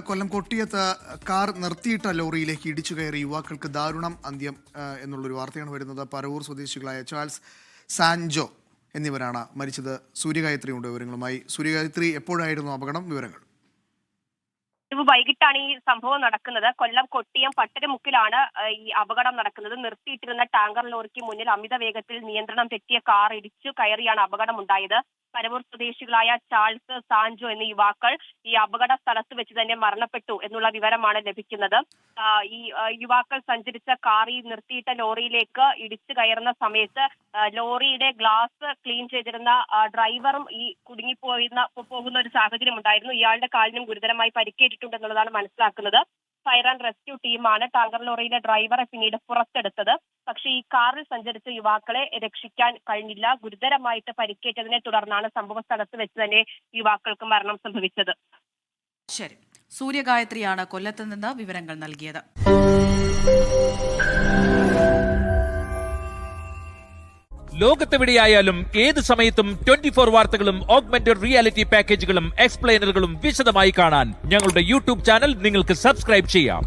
കൊല്ലം കൊട്ടിയത്ത് car നിർത്തിയിട്ട ലോറിയിലേക്ക് ഇടിച്ചു കയറി യുവാക്കൾക്ക് ദാരുണം അന്ത്യം എന്നുള്ളൊരു വാർത്തയാണ് വരുന്നത്. പരവൂർ സ്വദേശികളായ ചാൾസ്, സാൻജോ എന്നിവരാണ് മരിച്ചത്. സൂര്യഗായത്രി ഉണ്ട് വിവരങ്ങളുമായി. സൂര്യഗായത്രി, എപ്പോഴായിരുന്നു അപകടം? വിവരങ്ങൾ. വൈകിട്ടാണ് ഈ സംഭവം നടക്കുന്നത്. കൊല്ലം കൊട്ടിയം പട്ടരമുക്കിലാണ് ഈ അപകടം നടക്കുന്നത്. നിർത്തിയിട്ടിരുന്ന ടാങ്കർ ലോറിക്ക് മുന്നിൽ അമിത വേഗത്തിൽ നിയന്ത്രണം തെറ്റിയ കാർ ഇടിച്ചു കയറിയാണ് അപകടമുണ്ടായത്. പരവൂർ സ്വദേശികളായ ചാൾസ്, സാൻജോ എന്നീ യുവാക്കൾ ഈ അപകട സ്ഥലത്ത് വെച്ച് തന്നെ മരണപ്പെട്ടു എന്നുള്ള വിവരമാണ് ലഭിക്കുന്നത്. ഈ യുവാക്കൾ സഞ്ചരിച്ച കാർ ഈ നിർത്തിയിട്ട ലോറിയിലേക്ക് ഇടിച്ചു കയറുന്ന സമയത്ത് ലോറിയുടെ ഗ്ലാസ് ക്ലീൻ ചെയ്തിരുന്ന ഡ്രൈവറും ഈ പോകുന്ന ഒരു സാഹചര്യം ഉണ്ടായിരുന്നു. ഇയാളുടെ കാലിനും ഗുരുതരമായി പരിക്കേറ്റിട്ടുണ്ടെന്നുള്ളതാണ് മനസ്സിലാക്കുന്നത്. ഫയർ ആൻഡ് റെസ്ക്യൂ ടീമാണ് ടാങ്കർ ലോറിയിലെ ഡ്രൈവറെ പിന്നീട് പുറത്തെടുത്തത്. പക്ഷേ ഈ കാറിൽ സഞ്ചരിച്ച യുവാക്കളെ രക്ഷിക്കാൻ കഴിഞ്ഞില്ല. ഗുരുതരമായിട്ട് പരിക്കേറ്റതിനെ തുടർന്നാണ് സംഭവ സ്ഥലത്ത് വെച്ച് തന്നെ യുവാക്കൾക്ക് മരണം സംഭവിച്ചത്. ശരി, സൂര്യഗായത്രിയാണ് കൊല്ലത്ത് നിന്ന് വിവരങ്ങൾ നൽകിയത്. ലോകത്തെവിടെയായാലും ഏത് സമയത്തും 24 വാർത്തകളും ഓഗ്മെന്റഡ് റിയാലിറ്റി പാക്കേജുകളും എക്സ്പ്ലെയിനറുകളും വിശദമായി കാണാൻ ഞങ്ങളുടെ യൂട്യൂബ് ചാനൽ നിങ്ങൾക്ക് സബ്സ്ക്രൈബ് ചെയ്യാം.